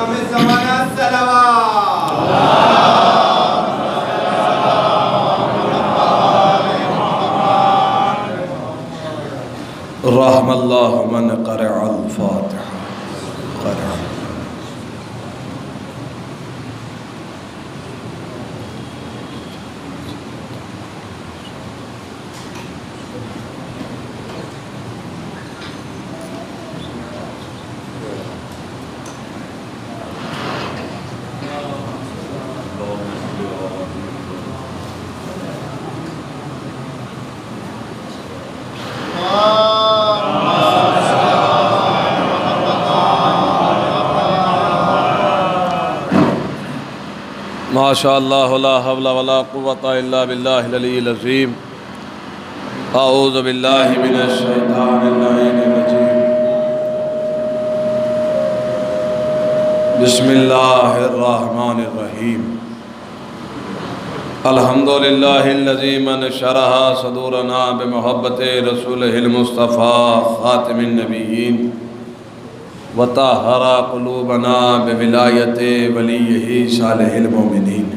امام زمانہ صلوات رحم اللہ من قرع الفاتحہ قرع ماشاء اللہ لا حول ولا قوة الا باللہ العلی العظیم اعوذ باللہ من الشیطان اللعین الرجیم بسم اللہ الرحمن الرحیم الحمدللہ الذی من شرح صدورنا بمحبت رسولہ المصطفیٰ خاتم النبیین وطہر قلوبنا بولایت ولیہ صالح المومنین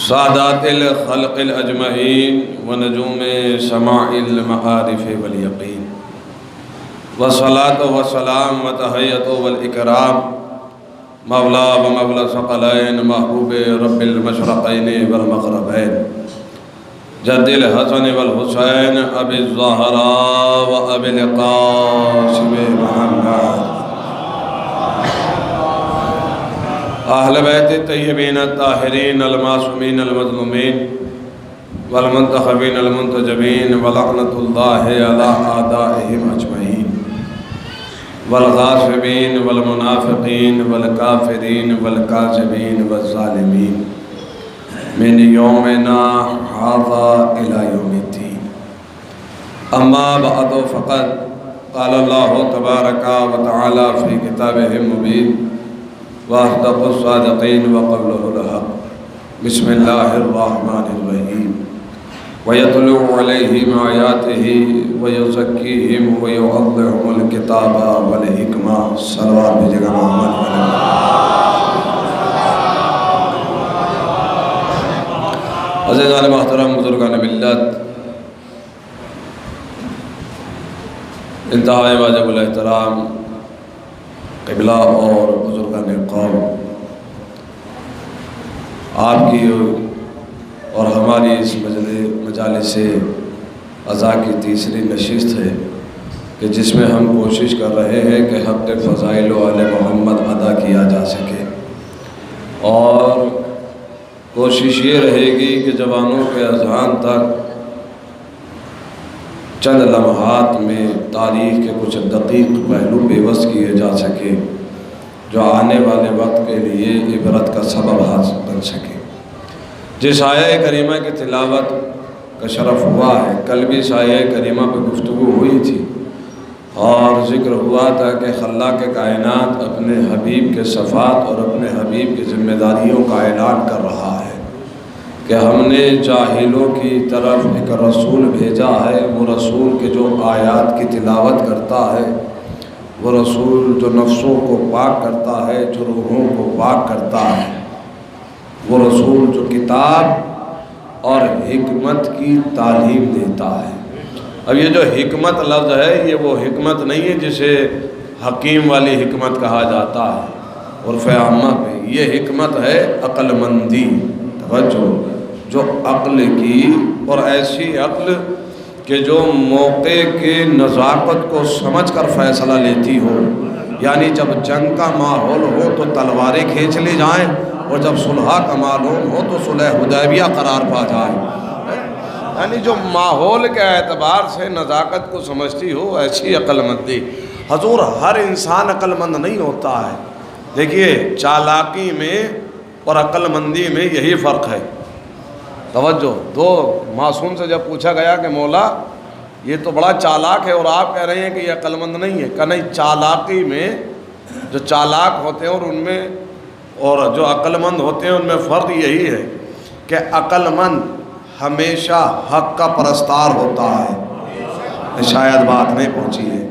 سادات الخلق الاجمعین ونجوم سماع المعارف والیقین والصلاة والسلام وتحیت والاکرام مولا و مولا ثقلین محبوب رب المشرقین والمغربین جد الحسن والحسین ابی الزہراء و ابی القاسم محمد اہل بیت الطیبین الطاہرین المعصومین المظلومین والمنتخبین المنتجبین ولعنت اللہ علی اعدائہم اجمعین والغاصبین والمنافقین والکافرین والکاذبین والظالمین من یومنا هذا الى یوم الدین اما بعد فقد قال اللہ تبارک و تعالی فی کتابہ المبین واصدق الصادقین وقوله الحق بسم اللہ الرحمن الرحیم ویتلو علیہم آیاتہ ویزکیہم ویعظہم الکتاب والحکمہ صلوات بجگہ محمد علیہ عزیزان محترم بزرگان ملت انتہائی واجب الاحترام قبلہ اور بزرگان قوم آپ کی اور ہماری اس مجالس عزا کی تیسری نشست ہے کہ جس میں ہم کوشش کر رہے ہیں کہ حق فضائل و آل محمد ادا کیا جا سکے اور کوشش یہ رہے گی کہ جوانوں کے اذہان تک چند لمحات میں تاریخ کے کچھ دقیق پہلو پیوست کیے جا سکے جو آنے والے وقت کے لیے عبرت کا سبب حاصل بن سکے۔ جس آیہ کریمہ کی تلاوت کا شرف ہوا ہے، کل بھی اس آیہ کریمہ پہ گفتگو ہوئی تھی اور ذکر ہوا تھا کہ خلاق کائنات اپنے حبیب کے صفات اور اپنے حبیب کی ذمہ داریوں کا اعلان کر رہا ہے کہ ہم نے جاہلوں کی طرف ایک رسول بھیجا ہے، وہ رسول کے جو آیات کی تلاوت کرتا ہے، وہ رسول جو نفسوں کو پاک کرتا ہے، جو روحوں کو پاک کرتا ہے، وہ رسول جو کتاب اور حکمت کی تعلیم دیتا ہے۔ اب یہ جو حکمت لفظ ہے یہ وہ حکمت نہیں ہے جسے حکیم والی حکمت کہا جاتا ہے عرف عامہ پہ، یہ حکمت ہے عقل مندی، توجہ، جو عقل کی اور ایسی عقل کہ جو موقع کے نزاکت کو سمجھ کر فیصلہ لیتی ہو، یعنی جب جنگ کا ماحول ہو تو تلواریں کھینچ لی جائیں اور جب صلح کا معلوم ہو تو صلح حدیبیہ قرار پا جائے، یعنی جو ماحول کے اعتبار سے نزاکت کو سمجھتی ہو ایسی عقل مندی۔ حضور ہر انسان عقل مند نہیں ہوتا ہے، دیکھیے چالاکی میں اور عقل مندی میں یہی فرق ہے۔ توجہ، دو معصوم سے جب پوچھا گیا کہ مولا یہ تو بڑا چالاک ہے اور آپ کہہ رہے ہیں کہ یہ عقل مند نہیں ہے، کہ نہیں، چالاکی میں جو چالاک ہوتے ہیں اور ان میں اور جو عقل مند ہوتے ہیں ان میں فرق یہی ہے کہ عقل مند ہمیشہ حق کا پرستار ہوتا ہے، شاید بات نہیں پہنچی ہے،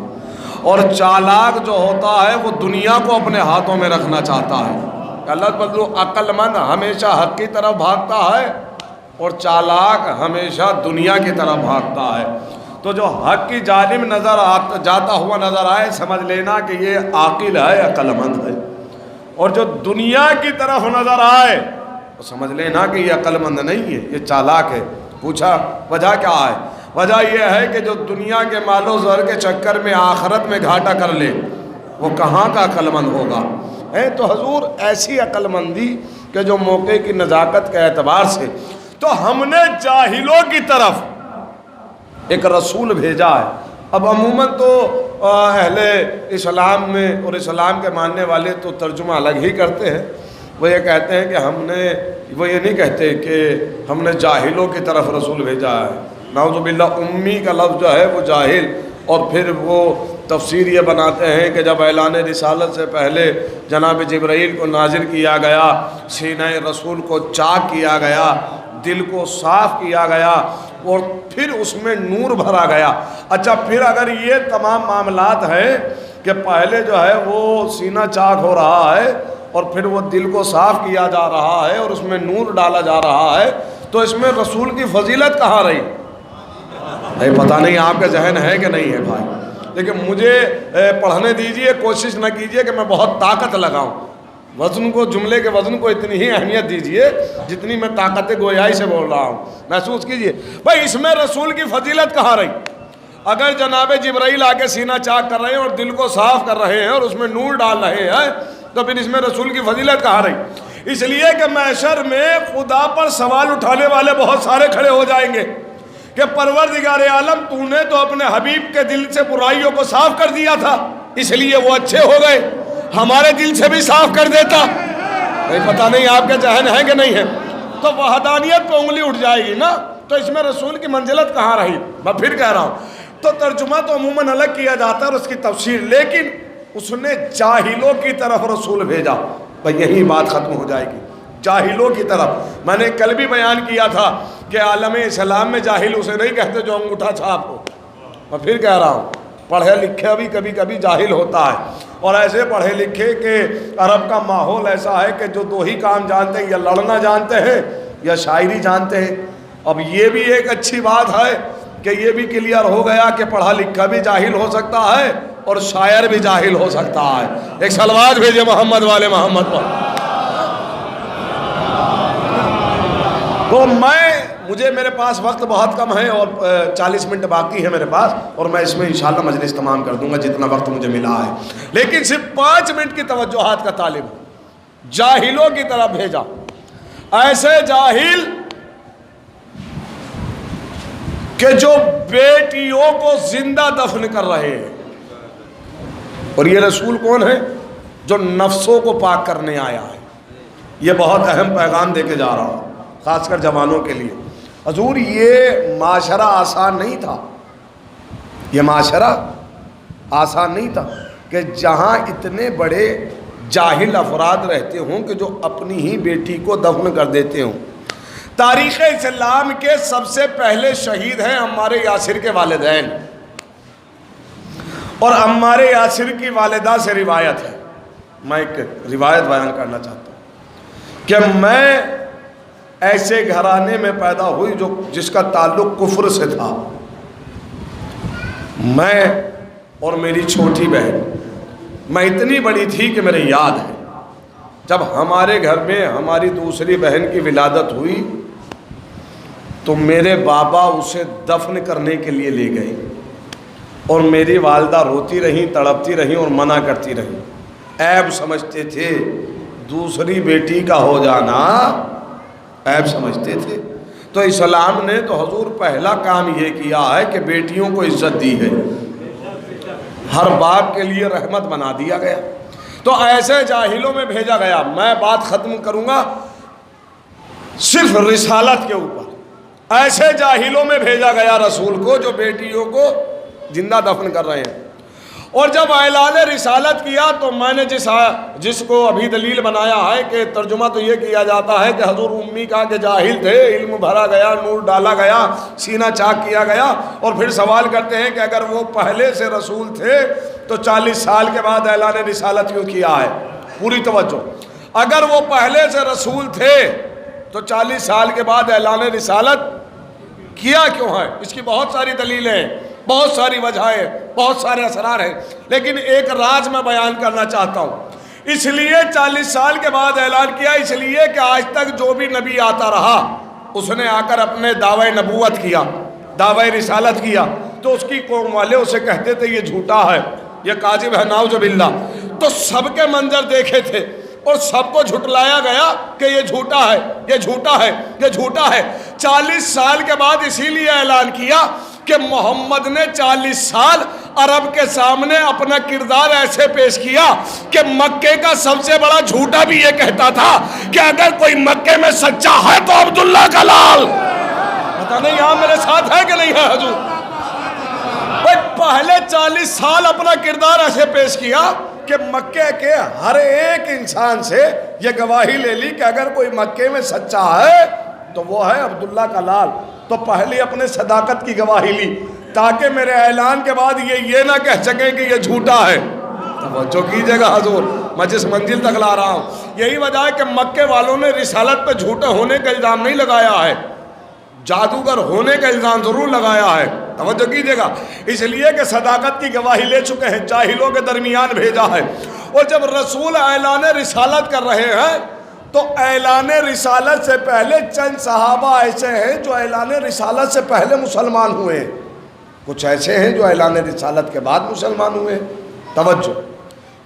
اور چالاک جو ہوتا ہے وہ دنیا کو اپنے ہاتھوں میں رکھنا چاہتا ہے۔ اللہ بدلو عقل مند ہمیشہ حق کی طرف بھاگتا ہے اور چالاک ہمیشہ دنیا کی طرف بھاگتا ہے۔ تو جو حق کی جانب جاتا ہوا نظر آئے سمجھ لینا کہ یہ عاقل ہے، عقل مند ہے، اور جو دنیا کی طرف نظر آئے تو سمجھ لینا کہ یہ عقل مند نہیں ہے، یہ چالاک ہے۔ پوچھا وجہ کیا ہے؟ وجہ یہ ہے کہ جو دنیا کے مال و زر کے چکر میں آخرت میں گھاٹا کر لے وہ کہاں کا عقل مند ہوگا؟ تو حضور ایسی عقل مندی کہ جو موقع کی نزاکت کے اعتبار سے، تو ہم نے جاہلوں کی طرف ایک رسول بھیجا ہے۔ اب عموماً تو اہل اسلام میں اور اسلام کے ماننے والے تو ترجمہ الگ ہی کرتے ہیں۔ وہ یہ کہتے ہیں کہ وہ یہ نہیں کہتے کہ ہم نے جاہلوں کی طرف رسول بھیجا ہے۔ نعوذ باللہ، امی کا لفظ جو ہے وہ جاہل، اور پھر وہ تفسیر یہ بناتے ہیں کہ جب اعلان رسالت سے پہلے جناب جبرائیل کو نازل کیا گیا، سینہ رسول کو چاک کیا گیا، دل کو صاف کیا گیا، اور پھر اس میں نور بھرا گیا۔ اچھا، پھر اگر یہ تمام معاملات ہیں کہ پہلے جو ہے وہ سینہ چاک ہو رہا ہے اور پھر وہ دل کو صاف کیا جا رہا ہے اور اس میں نور ڈالا جا رہا ہے، تو اس میں رسول کی فضیلت کہاں رہی؟ پتہ نہیں آپ کا ذہن ہے کہ نہیں ہے بھائی، لیکن مجھے پڑھنے دیجئے، کوشش نہ کیجئے کہ میں بہت طاقت لگاؤں، وزن کو، جملے کے وزن کو اتنی ہی اہمیت دیجئے جتنی میں طاقت گویائی سے بول رہا ہوں، محسوس کیجئے۔ بھائی اس میں رسول کی فضیلت کہاں رہی؟ اگر جناب جبرائیل آ کے سینہ چاک کر رہے ہیں اور دل کو صاف کر رہے ہیں اور اس میں نور ڈال رہے ہیں، تو پھر اس میں رسول کی فضیلت کہاں رہی؟ اس لیے کہ محشر میں خدا پر سوال اٹھانے والے بہت سارے کھڑے ہو جائیں گے کہ پروردگار عالم، تو نے تو اپنے حبیب کے دل سے برائیوں کو صاف کر دیا تھا، اس لیے وہ اچھے ہو گئے، ہمارے دل سے بھی صاف کر دیتا۔ پتہ نہیں آپ کا ذہن ہے کہ نہیں ہے؟ تو وحدانیت پہ انگلی اٹھ جائے گی نا، تو اس میں رسول کی منزلت کہاں رہی؟ میں پھر کہہ رہا ہوں، تو ترجمہ تو عموماً الگ کیا جاتا ہے اور اس کی تفسیر، لیکن اس نے جاہلوں کی طرف رسول بھیجا، بھئی یہی بات ختم ہو جائے گی، جاہلوں کی طرف۔ میں نے کل بھی بیان کیا تھا کہ عالم اسلام میں جاہل اسے نہیں کہتے جو انگوٹھا چھاپ ہو۔ میں پھر کہہ رہا ہوں، پڑھے لکھے بھی کبھی کبھی جاہل ہوتا ہے، اور ایسے پڑھے لکھے کہ عرب کا ماحول ایسا ہے کہ جو دو ہی کام جانتے ہیں، یا لڑنا جانتے ہیں یا شاعری جانتے ہیں۔ اب یہ بھی ایک اچھی بات ہے کہ یہ بھی کلیئر ہو گیا کہ پڑھا لکھا بھی جاہل ہو سکتا ہے اور شاعر بھی جاہل ہو سکتا ہے۔ ایک صلوات بھیجے محمد والے محمد پر۔ تو مجھے میرے پاس وقت بہت کم ہے اور 40 منٹ باقی ہے میرے پاس، اور میں اس میں انشاءاللہ مجلس تمام کر دوں گا جتنا وقت مجھے ملا ہے، لیکن صرف 5 منٹ کی توجہات کا طالب ہوں۔ جاہلوں کی طرف بھیجا، ایسے جاہل کہ جو بیٹیوں کو زندہ دفن کر رہے ہیں، اور یہ رسول کون ہے؟ جو نفسوں کو پاک کرنے آیا ہے۔ یہ بہت اہم پیغام دے کے جا رہا ہوں، خاص کر جوانوں کے لیے۔ حضور یہ معاشرہ آسان نہیں تھا، یہ معاشرہ آسان نہیں تھا کہ جہاں اتنے بڑے جاہل افراد رہتے ہوں کہ جو اپنی ہی بیٹی کو دفن کر دیتے ہوں۔ تاریخ اسلام کے سب سے پہلے شہید ہیں عمار یاسر کے والدین، اور عمار یاسر کی والدہ سے روایت ہے، میں ایک روایت بیان کرنا چاہتا ہوں کہ میں ایسے گھرانے میں پیدا ہوئی جس کا تعلق کفر سے تھا۔ میں اور میری چھوٹی بہن، میں اتنی بڑی تھی کہ میرے یاد ہے جب ہمارے گھر میں ہماری دوسری بہن کی ولادت ہوئی تو میرے بابا اسے دفن کرنے کے لیے لے گئے، اور میری والدہ روتی رہیں، تڑپتی رہیں اور منع کرتی رہیں۔ عیب سمجھتے تھے، دوسری بیٹی کا ہو جانا عیب سمجھتے تھے۔ تو اسلام نے تو حضور پہلا کام یہ کیا ہے کہ بیٹیوں کو عزت دی ہے، ہر باپ کے لیے رحمت بنا دیا گیا۔ تو ایسے جاہلوں میں بھیجا گیا۔ میں بات ختم کروں گا صرف رسالت کے اوپر۔ ایسے جاہلوں میں بھیجا گیا رسول کو جو بیٹیوں کو زندہ دفن کر رہے ہیں، اور جب اعلان رسالت کیا تو میں نے جس کو ابھی دلیل بنایا ہے کہ ترجمہ تو یہ کیا جاتا ہے کہ حضور امی کا کہ جاہل تھے، علم بھرا گیا، نور ڈالا گیا، سینہ چاک کیا گیا، اور پھر سوال کرتے ہیں کہ اگر وہ پہلے سے رسول تھے تو 40 سال کے بعد اعلان رسالت کیوں کیا ہے؟ پوری توجہ، اگر وہ پہلے سے رسول تھے تو 40 سال کے بعد اعلان رسالت کیا کیوں ہے؟ اس کی بہت ساری دلیلیں ہیں، بہت ساری وجہیں، بہت سارے اسرار ہیں، لیکن ایک راز میں بیان کرنا چاہتا ہوں۔ اس لیے 40 سال کے بعد اعلان کیا، اس لیے کہ آج تک جو بھی نبی آتا رہا اس نے آ کر اپنے دعوی نبوت کیا، دعوی رسالت کیا، تو اس کی قوم والے اسے کہتے تھے یہ جھوٹا ہے، یہ کاذب ہے، نعوذ باللہ۔ تو سب کے منظر دیکھے تھے اور سب کو جھٹلایا گیا کہ یہ جھوٹا ہے، یہ جھوٹا ہے، یہ جھوٹا ہے۔ 40 سال کے بعد اسی لیے اعلان کیا کہ محمد نے 40 سال عرب کے سامنے اپنا کردار ایسے پیش کیا کہ مکے کا سب سے بڑا جھوٹا بھی یہ کہتا تھا کہ اگر کوئی مکے میں سچا ہے تو عبداللہ کا لال۔ پتہ نہیں یہاں میرے ساتھ ہے کہ نہیں ہے حضور؟ پہلے 40 سال اپنا کردار ایسے پیش کیا کہ مکے کے ہر ایک انسان سے یہ گواہی لے لی کہ اگر کوئی مکے میں سچا ہے تو وہ ہے عبداللہ کا لال۔ تو پہلے اپنے صداقت کی گواہی لی تاکہ میرے اعلان کے بعد یہ نہ کہہ سکیں کہ یہ جھوٹا ہے۔ توجہ کیجئے گا حضور، میں جس منزل تک لا رہا ہوں یہی وجہ ہے کہ مکے والوں نے رسالت پہ جھوٹے ہونے کا الزام نہیں لگایا ہے، جادوگر ہونے کا الزام ضرور لگایا ہے۔ توجہ کیجئے گا، اس لیے کہ صداقت کی گواہی لے چکے ہیں، جاہلوں کے درمیان بھیجا ہے۔ اور جب رسول اعلان رسالت کر رہے ہیں تو اعلان رسالت سے پہلے چند صحابہ ایسے ہیں جو اعلان رسالت سے پہلے مسلمان ہوئے ہیں، کچھ ایسے ہیں جو اعلان رسالت کے بعد مسلمان ہوئے ہیں۔ توجہ،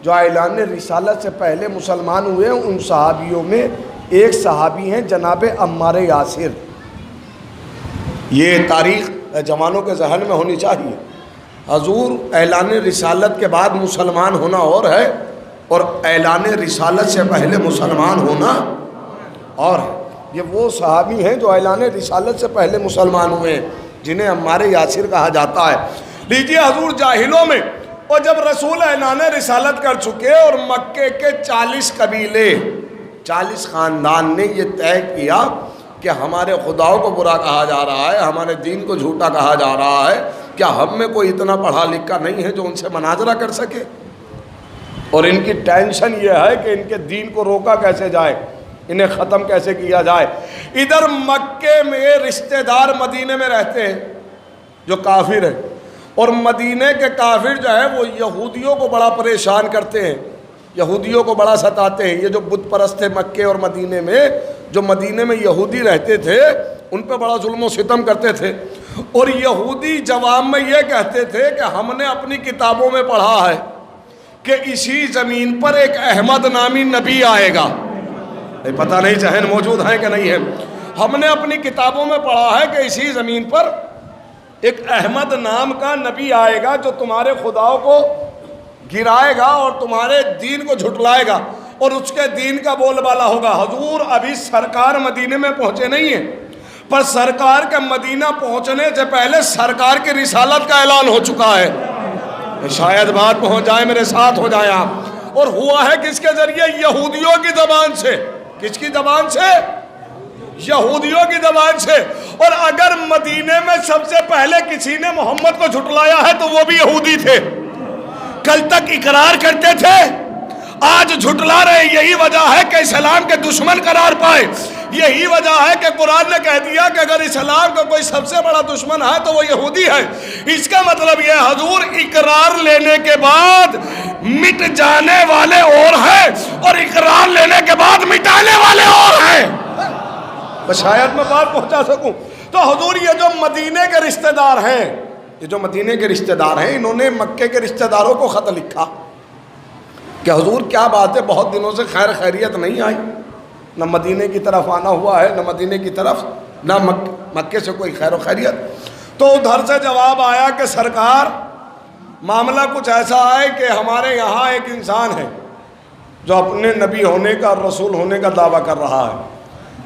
جو اعلان رسالت سے پہلے مسلمان ہوئے ہیں ان صحابیوں میں ایک صحابی ہیں جناب عمار یاسر۔ یہ تاریخ جوانوں کے ذہن میں ہونی چاہیے۔ حضور اعلان رسالت کے بعد مسلمان ہونا اور ہے، اور اعلان رسالت سے پہلے مسلمان ہونا اور ہے۔ یہ وہ صحابی ہیں جو اعلان رسالت سے پہلے مسلمان ہوئے ہیں جنہیں عمار یاسر کہا جاتا ہے۔ لیجئے حضور جاہلوں میں، اور جب رسول اعلان رسالت کر چکے اور مکے کے 40 قبیلے 40 خاندان نے یہ طے کیا کہ ہمارے خداؤں کو برا کہا جا رہا ہے، ہمارے دین کو جھوٹا کہا جا رہا ہے، کیا ہم میں کوئی اتنا پڑھا لکھا نہیں ہے جو ان سے مناظرہ کر سکے؟ اور ان کی ٹینشن یہ ہے کہ ان کے دین کو روکا کیسے جائے، انہیں ختم کیسے کیا جائے۔ ادھر مکے میں رشتہ دار مدینے میں رہتے ہیں جو کافر ہیں، اور مدینے کے کافر جو ہے وہ یہودیوں کو بڑا پریشان کرتے ہیں، یہودیوں کو بڑا ستاتے ہیں۔ یہ جو بت پرست تھے مکے اور مدینے میں، جو مدینے میں یہودی رہتے تھے ان پہ بڑا ظلم و ستم کرتے تھے، اور یہودی جواب میں یہ کہتے تھے کہ ہم نے اپنی کتابوں میں پڑھا ہے کہ اسی زمین پر ایک احمد نامی نبی آئے گا۔ پتہ نہیں ذہن موجود ہیں کہ نہیں ہے؟ ہم نے اپنی کتابوں میں پڑھا ہے کہ اسی زمین پر ایک احمد نام کا نبی آئے گا جو تمہارے خداؤں کو گرائے گا اور تمہارے دین کو جھٹلائے گا، اور اس کے دین کا بول بالا ہوگا۔ حضور ابھی سرکار مدینے میں پہنچے نہیں ہیں، پر سرکار کے مدینہ پہنچنے سے پہلے سرکار کی رسالت کا اعلان ہو چکا ہے۔ شاید بات پہنچ جائے، میرے ساتھ ہو جائے آپ۔ اور ہوا ہے کس کے ذریعے؟ یہودیوں کی زبان سے۔ کس کی زبان سے؟ یہودیوں کی زبان سے۔ اور اگر مدینے میں سب سے پہلے کسی نے محمد کو جھٹلایا ہے تو وہ بھی یہودی تھے۔ کل تک اقرار کرتے تھے، آج جھٹلا رہے۔ یہی وجہ ہے کہ اسلام کے دشمن قرار پائے۔ یہی وجہ ہے کہ قرآن نے کہہ دیا کہ اگر اسلام کا کوئی سب سے بڑا دشمن ہے تو وہ یہودی ہے۔ اس کا مطلب یہ حضور اقرار لینے کے بعد مٹ جانے والے اور ہیں، اور اقرار لینے کے بعد مٹانے والے اور ہیں۔ شاید میں بات پہنچا سکوں۔ تو حضور یہ جو مدینے کے رشتہ دار ہیں، یہ جو مدینے کے رشتہ دار ہیں، انہوں نے مکے کے رشتہ داروں کو خط لکھا کہ حضور کیا بات ہے، بہت دنوں سے خیر خیریت نہیں آئی، نہ مدینے کی طرف آنا ہوا ہے، نہ مدینے کی طرف، نہ مکے سے کوئی خیر و خیریت۔ تو ادھر سے جواب آیا کہ سرکار معاملہ کچھ ایسا ہے کہ ہمارے یہاں ایک انسان ہے جو اپنے نبی ہونے کا اور رسول ہونے کا دعویٰ کر رہا ہے،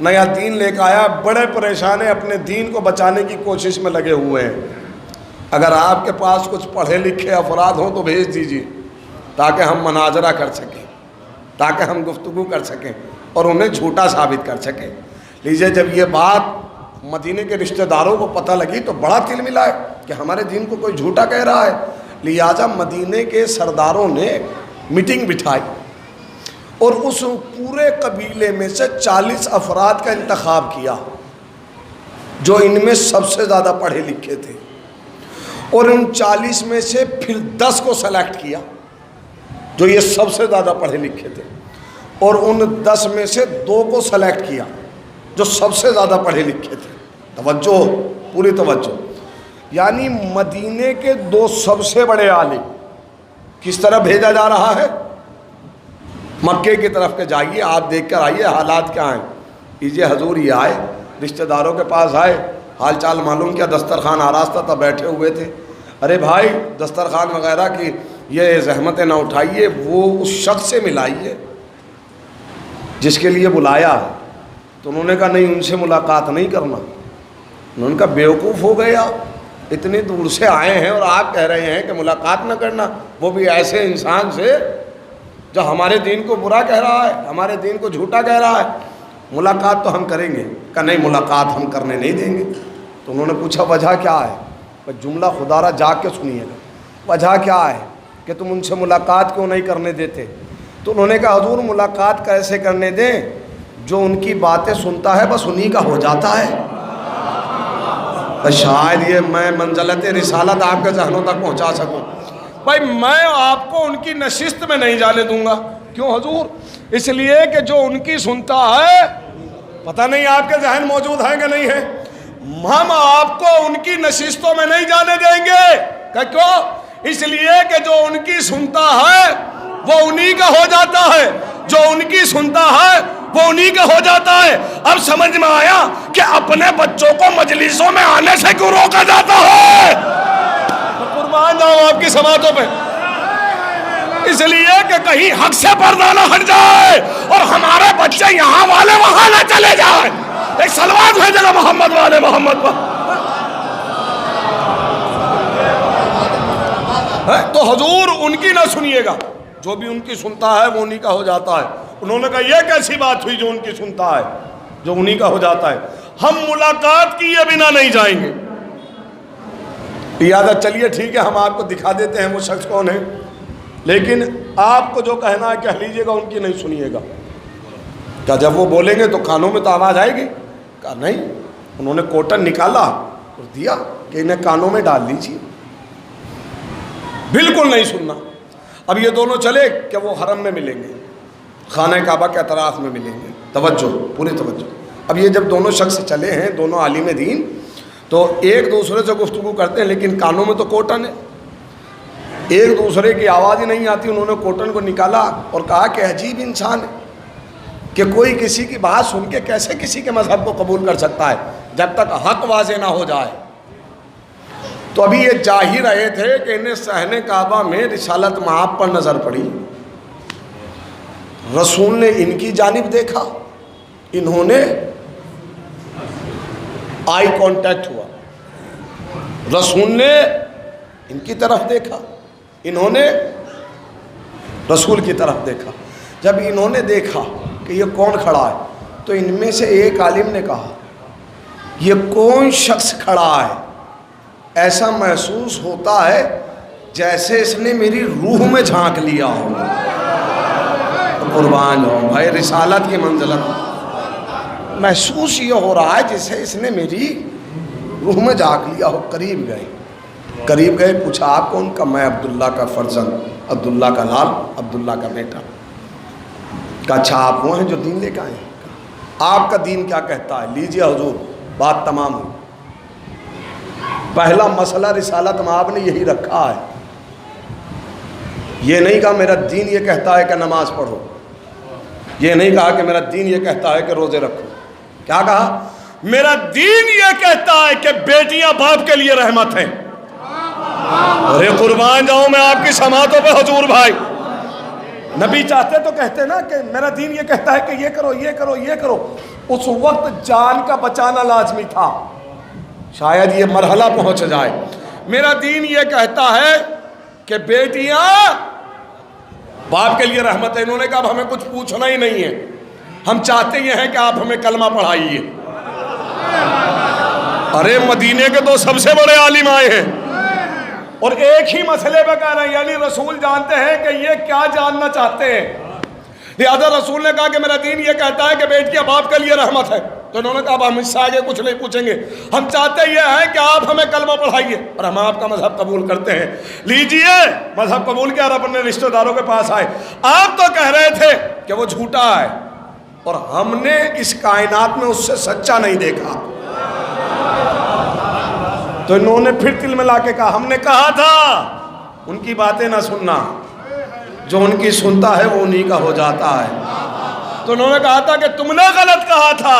نیا دین لے کے آیا، بڑے پریشان ہیں، اپنے دین کو بچانے کی کوشش میں لگے ہوئے ہیں۔ اگر آپ کے پاس کچھ پڑھے لکھے افراد ہوں تو بھیج دیجیے تاکہ ہم مناظرہ کر سکیں، تاکہ ہم گفتگو کر سکیں اور انہیں جھوٹا ثابت کر سکیں۔ لیجیے جب یہ بات مدینے کے رشتہ داروں کو پتہ لگی تو بڑا تل ملا ہے کہ ہمارے دین کو کوئی جھوٹا کہہ رہا ہے، لہٰذا مدینے کے سرداروں نے میٹنگ بٹھائی اور اس پورے قبیلے میں سے 40 افراد کا انتخاب کیا جو ان میں سب سے زیادہ پڑھے لکھے تھے، اور ان 40 میں سے پھر 10 کو سلیکٹ کیا جو یہ سب سے زیادہ پڑھے لکھے تھے، اور ان 10 میں سے 2 کو سلیکٹ کیا جو سب سے زیادہ پڑھے لکھے تھے۔ توجہ، پوری توجہ، یعنی مدینے کے 2 سب سے بڑے عالم کس طرح بھیجا جا رہا ہے؟ مکے کی طرف کے جائیے، آپ دیکھ کر آئیے حالات کیا ہیں۔ لیجیے حضور یہ آئے، رشتہ داروں کے پاس آئے، حال چال معلوم کیا، دسترخوان آراستہ تھا، بیٹھے ہوئے تھے۔ ارے بھائی دسترخوان وغیرہ کی یہ زحمتیں نہ اٹھائیے، وہ اس شخص سے ملائیے جس کے لیے بلایا ہے۔ تو انہوں نے کہا نہیں، ان سے ملاقات نہیں کرنا۔ انہوں نے کہا بیوقوف ہو گیا، اتنی دور سے آئے ہیں اور آپ کہہ رہے ہیں کہ ملاقات نہ کرنا، وہ بھی ایسے انسان سے جو ہمارے دین کو برا کہہ رہا ہے، ہمارے دین کو جھوٹا کہہ رہا ہے۔ ملاقات تو ہم کریں گے۔ کہا نہیں، ملاقات ہم کرنے نہیں دیں گے۔ تو انہوں نے پوچھا وجہ کیا ہے؟ جملہ خدا را جا کے سنیے گا، وجہ کیا ہے کہ تم ان سے ملاقات کیوں نہیں کرنے دیتے؟ تو انہوں نے کہا حضور ملاقات کیسے کرنے دیں، جو ان کی باتیں سنتا ہے بس انہی کا ہو جاتا ہے۔ شاید یہ میں منزلت رسالت آپ کے ذہنوں تک پہنچا سکوں۔ بھائی میں آپ کو ان کی نشست میں نہیں جانے دوں گا۔ کیوں حضور؟ اس لیے کہ جو ان کی سنتا ہے، پتہ نہیں آپ کے ذہن موجود ہیں کہ نہیں ہے، ہم آپ کو ان کی نشستوں میں نہیں جانے دیں گے۔ کہ کیوں؟ اس لیے کہ جو ان کی سنتا ہے وہ انہی کا ہو جاتا ہے، جو ان کی سنتا ہے وہ انہی کا ہو جاتا ہے۔ اب سمجھ میں آیا کہ اپنے بچوں کو مجلسوں میں آنے سے کیوں روکا جاتا ہے؟ قربان جاؤں آپ کی سماعتوں پہ۔ اس لیے کہ کہیں حق سے پردہ نہ ہٹ جائے اور ہمارے بچے یہاں والے وہاں نہ چلے جائیں۔ ایک صلوات بھیجے گا محمد والے محمد پر۔ تو حضور ان کی نہ سنیے گا، جو بھی ان کی سنتا ہے وہ انہی کا ہو جاتا ہے۔ انہوں نے کہا یہ کیسی بات ہوئی جو ان کی سنتا ہے جو انہی کا ہو جاتا ہے؟ ہم ملاقات کیے بنا نہیں جائیں گے۔ لہٰذا چلیے ٹھیک ہے، ہم آپ کو دکھا دیتے ہیں وہ شخص کون ہے، لیکن آپ کو جو کہنا ہے کہہ لیجیے گا، ان کی نہیں سنیے گا۔ کیا جب وہ بولیں گے تو کانوں میں تو آواز آئے گی؟ کہا نہیں۔ انہوں نے کوٹن نکالا اور دیا کہ انہیں کانوں میں ڈال لیجیے، بالکل نہیں سننا۔ اب یہ دونوں چلے کہ وہ حرم میں ملیں گے، خانہ کعبہ کے اطراف میں ملیں گے۔ توجہ، پوری توجہ۔ اب یہ جب دونوں شخص چلے ہیں، دونوں عالم دین، تو ایک دوسرے سے گفتگو کرتے ہیں لیکن کانوں میں تو کوٹن ہے، ایک دوسرے کی آواز ہی نہیں آتی۔ انہوں نے کوٹن کو نکالا اور کہا کہ عجیب انسان ہے کہ کوئی کسی کی بات سن کے کیسے کسی کے مذہب کو قبول کر سکتا ہے جب تک حق واضح نہ ہو جائے۔ تو ابھی یہ جا ہی رہے تھے کہ انہیں صحن کعبہ میں رسالت مآب پر نظر پڑی۔ رسول نے ان کی جانب دیکھا، انہوں نے آئی کانٹیکٹ ہوا، رسول نے ان کی طرف دیکھا، انہوں نے رسول کی طرف دیکھا۔ جب انہوں نے دیکھا کہ یہ کون کھڑا ہے تو ان میں سے ایک عالم نے کہا یہ کون شخص کھڑا ہے؟ ایسا محسوس ہوتا ہے جیسے اس نے میری روح میں جھانک لیا ہو۔ قربان ہو بھائی، رسالت کی منزلت محسوس یہ ہو رہا ہے جیسے اس نے میری روح میں جھانک لیا ہو۔ قریب گئے، پوچھا آپ کون؟ کا میں عبداللہ کا فرزند، عبداللہ کا لال، عبداللہ کا بیٹا۔ کہا اچھا آپ وہ ہیں جو دین لے کے آئے ہیں؟ آپ کا دین کیا کہتا ہے؟ لیجئے حضور، بات تمام ہوئی۔ پہلا مسئلہ رسالت مآب نے یہی رکھا ہے، یہ نہیں کہا میرا دین یہ کہتا ہے کہ نماز پڑھو، یہ نہیں کہا کہ میرا دین یہ کہتا ہے کہ روزے رکھو۔ کیا کہا؟ میرا دین یہ کہتا ہے کہ بیٹیاں باپ کے لیے رحمت ہیں۔ ارے قربان جاؤں میں آپ کی سماعتوں پہ حضور بھائی۔ نبی چاہتے تو کہتے نا کہ میرا دین یہ کہتا ہے کہ یہ کرو یہ کرو یہ کرو۔ اس وقت جان کا بچانا لازمی تھا، شاید یہ مرحلہ پہنچ جائے۔ میرا دین یہ کہتا ہے کہ بیٹیاں باپ کے لیے رحمت ہے. انہوں نے کہا اب ہمیں کچھ پوچھنا ہی نہیں ہے, ہم چاہتے یہ ہیں کہ آپ ہمیں کلمہ پڑھائیے. ارے مدینے کے تو سب سے بڑے عالم آئے ہیں اور ایک ہی مسئلے پہ کہہ رہے ہیں, یعنی رسول جانتے ہیں کہ یہ کیا جاننا چاہتے ہیں. لہذا رسول نے کہا کہ میرا دین یہ کہتا ہے کہ بیٹیاں باپ کے لیے رحمت ہے. تو انہوں نے کہا اب ہم اس سے آگے کچھ نہیں پوچھیں گے, ہم چاہتے یہ ہیں کہ آپ ہمیں کلمہ پڑھائیے اور ہم آپ کا مذہب قبول کرتے ہیں. لیجئے مذہب قبول کیا اور اپنے رشتہ داروں کے پاس آئے. آپ تو کہہ رہے تھے کہ وہ جھوٹا ہے اور ہم نے اس کائنات میں اس سے سچا نہیں دیکھا. تو انہوں نے پھر دل میں لا کے کہا, ہم نے کہا تھا ان کی باتیں نہ سننا, جو ان کی سنتا ہے وہ انہی کا ہو جاتا ہے. تو انہوں نے کہا تھا کہ تم نے غلط کہا تھا,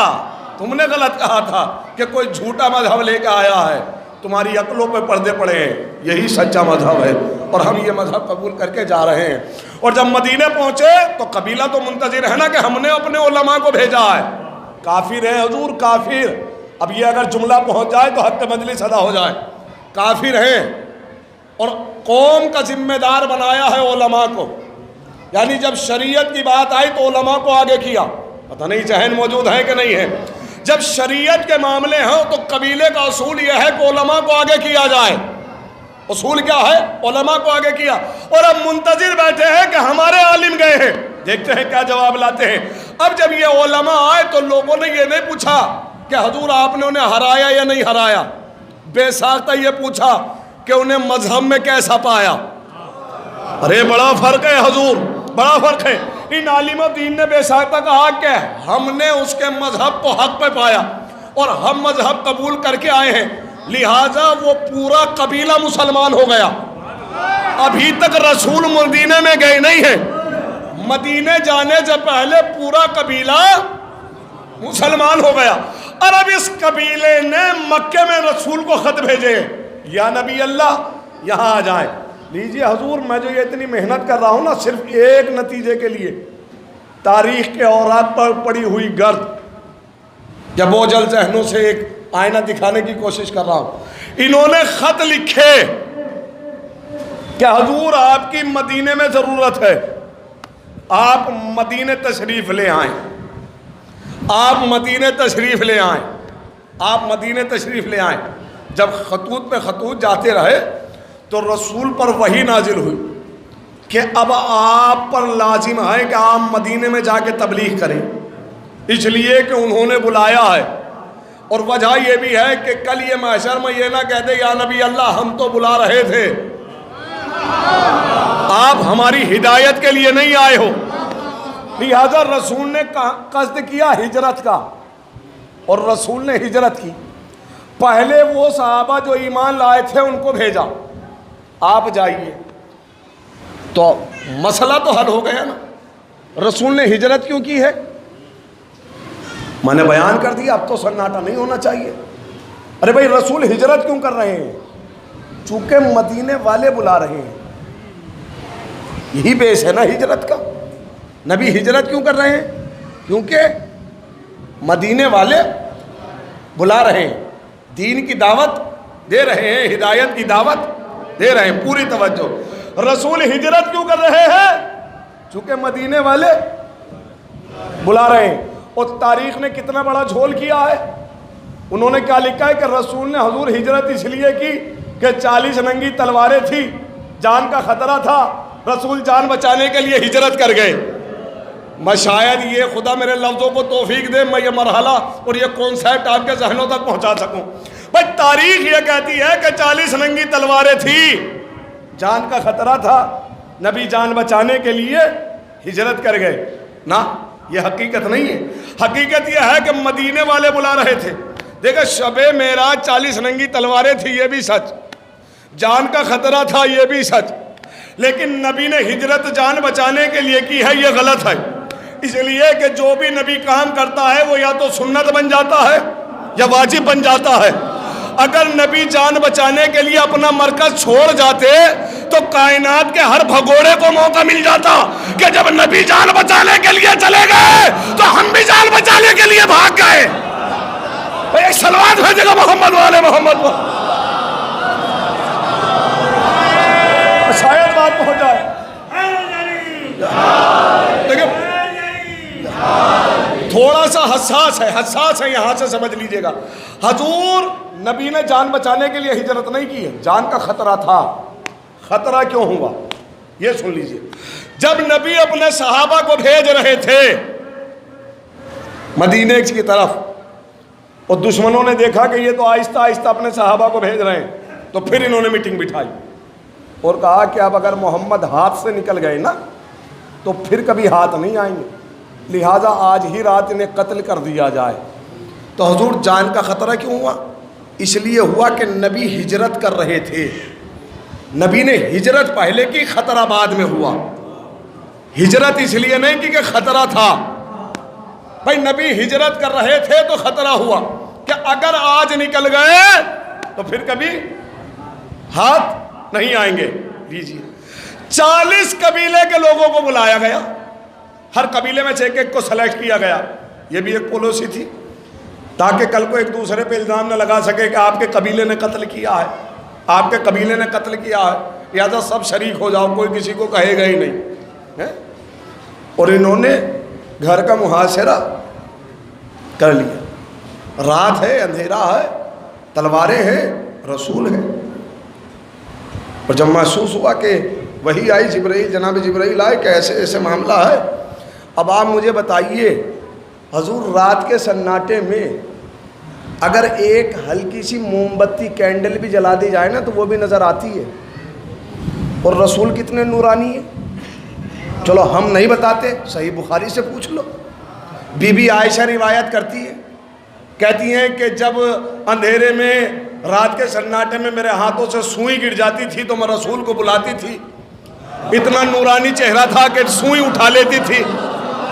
تم نے غلط کہا تھا کہ کوئی جھوٹا مذہب لے کے آیا ہے, تمہاری عقلوں پہ پردے پڑے ہیں, یہی سچا مذہب ہے اور ہم یہ مذہب قبول کر کے جا رہے ہیں. اور جب مدینے پہنچے تو قبیلہ تو منتظر ہے نا کہ ہم نے اپنے علماء کو بھیجا ہے. کافر ہیں حضور, کافر. اب یہ اگر جملہ پہنچ جائے تو حق مجلس ادا ہو جائے. کافر ہیں اور قوم کا ذمہ دار بنایا ہے علماء کو. یعنی جب شریعت کی بات آئی تو علماء کو آگے کیا. پتہ نہیں ذہن موجود ہے کہ نہیں ہے. جب شریعت کے معاملے ہوں تو قبیلے کا اصول یہ ہے کہ علماء کو آگے کیا جائے. اصول کیا ہے؟ علماء کو آگے کیا. اور اب منتظر بیٹھے ہیں کہ ہمارے عالم گئے ہیں, دیکھتے ہیں کیا جواب لاتے ہیں. اب جب یہ علماء آئے تو لوگوں نے یہ نہیں پوچھا کہ حضور آپ نے انہیں ہرایا یا نہیں ہرایا, بے ساختہ یہ پوچھا کہ انہیں مذہب میں کیسا پایا. ارے بڑا فرق ہے حضور, بڑا فرق ہے. ان عالم و دین نے بے ساختہ کہا کہ ہم نے اس کے مذہب کو حق پہ پایا اور ہم مذہب قبول کر کے آئے ہیں, لہٰذا وہ پورا قبیلہ مسلمان ہو گیا. ابھی تک رسول مدینے میں گئے نہیں ہیں, مدینے جانے سے پہلے پورا قبیلہ مسلمان ہو گیا. اور اب اس قبیلے نے مکے میں رسول کو خط بھیجے, یا نبی اللہ یہاں آ جائیں. لیجئے حضور, میں جو یہ اتنی محنت کر رہا ہوں نا صرف ایک نتیجے کے لیے, تاریخ کے اوراق پر پڑی ہوئی گرد یا بوجھل ذہنوں سے ایک آئینہ دکھانے کی کوشش کر رہا ہوں. انہوں نے خط لکھے کہ حضور آپ کی مدینے میں ضرورت ہے, آپ مدینے تشریف لے آئیں, آپ مدینے تشریف لے آئیں, آپ مدینے تشریف لے آئیں. جب خطوط پہ خطوط جاتے رہے تو رسول پر وحی نازل ہوئی کہ اب آپ پر لازم ہے کہ آپ مدینے میں جا کے تبلیغ کریں, اس لیے کہ انہوں نے بلایا ہے. اور وجہ یہ بھی ہے کہ کل یہ محشر میں یہ نہ کہتے یا نبی اللہ ہم تو بلا رہے تھے, آپ ہماری ہدایت کے لیے نہیں آئے ہو. لہذا رسول نے قصد کیا ہجرت کا اور رسول نے ہجرت کی. پہلے وہ صحابہ جو ایمان لائے تھے ان کو بھیجا, آپ جائیے. تو مسئلہ تو حل ہو گیا نا. رسول نے ہجرت کیوں کی ہے میں نے بیان کر دیا, اب تو سناٹا نہیں ہونا چاہیے. ارے بھائی رسول ہجرت کیوں کر رہے ہیں؟ چونکہ مدینے والے بلا رہے ہیں, یہی بیس ہے نا ہجرت کا. نبی ہجرت کیوں کر رہے ہیں؟ کیونکہ مدینے والے بلا رہے ہیں, دین کی دعوت دے رہے ہیں, ہدایت کی دعوت دے رہے ہیں. پوری توجہ. رسول ہجرت کیوں کر رہے ہیں؟ چونکہ مدینے والے بلا رہے ہیں. اور تاریخ نے کتنا بڑا جھول کیا ہے. انہوں نے کیا لکھا ہے کہ رسول نے حضور ہجرت اس لیے کی کہ 40 ننگی تلواریں تھی, جان کا خطرہ تھا, رسول جان بچانے کے لیے ہجرت کر گئے. میں شاید یہ خدا میرے لفظوں کو توفیق دے میں یہ مرحلہ اور یہ کانسیپٹ آپ کے ذہنوں تک پہنچا سکوں. بھائی تاریخ یہ کہتی ہے کہ 40 ننگی تلواریں تھی, جان کا خطرہ تھا, نبی جان بچانے کے لیے ہجرت کر گئے. نا یہ حقیقت نہیں ہے. حقیقت یہ ہے کہ مدینے والے بلا رہے تھے. دیکھیں شب معراج 40 ننگی تلواریں تھی, یہ بھی سچ. جان کا خطرہ تھا, یہ بھی سچ. لیکن نبی نے ہجرت جان بچانے کے لیے کی ہے, یہ غلط ہے. اس لیے کہ جو بھی نبی کام کرتا ہے وہ یا تو سنت بن جاتا ہے یا واجب بن جاتا ہے. اگر نبی جان بچانے کے لیے اپنا مرکز چھوڑ جاتے تو کائنات کے ہر بھگوڑے کو موقع مل جاتا کہ جب نبی جان بچانے کے لیے چلے گئے تو ہم بھی جان بچانے کے لیے بھاگ گئے. ایک صلوات بھیجے گا محمد والے محمد. بات پہنچ جائے. دیکھیں تھوڑا سا حساس ہے, یہاں سے سمجھ لیجئے گا. حضور نبی نے جان بچانے کے لیے ہجرت نہیں کی ہے, جان کا خطرہ تھا. خطرہ کیوں ہوا یہ سن لیجئے. جب نبی اپنے صحابہ کو بھیج رہے تھے مدینے کی طرف, اور دشمنوں نے دیکھا کہ یہ تو آہستہ آہستہ اپنے صحابہ کو بھیج رہے ہیں, تو پھر انہوں نے میٹنگ بٹھائی اور کہا کہ اب اگر محمد ہاتھ سے نکل گئے نا تو پھر کبھی ہاتھ نہیں آئیں گے, لہٰذا آج ہی رات انہیں قتل کر دیا جائے. تو حضور جان کا خطرہ کیوں ہوا؟ اس لیے ہوا کہ نبی ہجرت کر رہے تھے. نبی نے ہجرت پہلے کی, خطرہ بعد میں ہوا. ہجرت اس لیے نہیں کی کہ خطرہ تھا. بھائی نبی ہجرت کر رہے تھے تو خطرہ ہوا کہ اگر آج نکل گئے تو پھر کبھی ہاتھ نہیں آئیں گے. لیجیے 40 قبیلے کے لوگوں کو بلایا گیا, ہر قبیلے میں سے ایک کو سلیکٹ کیا گیا. یہ بھی ایک پالیسی تھی تاکہ کل کو ایک دوسرے پہ الزام نہ لگا سکے کہ آپ کے قبیلے نے قتل کیا ہے, آپ کے قبیلے نے قتل کیا ہے, لہٰذا سب شریک ہو جاؤ, کوئی کسی کو کہے گا ہی نہیں. اور انہوں نے گھر کا محاصرہ کر لیا. رات ہے, اندھیرا ہے, تلواریں ہیں, رسول ہیں. اور جب محسوس ہوا کہ وہی آئی, جبرائیل, جناب جبرائیل آئے کہ ایسے ایسے معاملہ ہے, اب آپ مجھے بتائیے حضور رات کے سناٹے میں اگر ایک ہلکی سی موم بتی کینڈل بھی جلا دی جائے نا تو وہ بھی نظر آتی ہے. اور رسول کتنے نورانی ہیں. چلو ہم نہیں بتاتے, صحیح بخاری سے پوچھ لو. بی بی عائشہ روایت کرتی ہے, کہتی ہیں کہ جب اندھیرے میں رات کے سناٹے میں میرے ہاتھوں سے سوئی گر جاتی تھی تو میں رسول کو بلاتی تھی. اتنا نورانی چہرہ تھا کہ سوئی اٹھا لیتی تھی.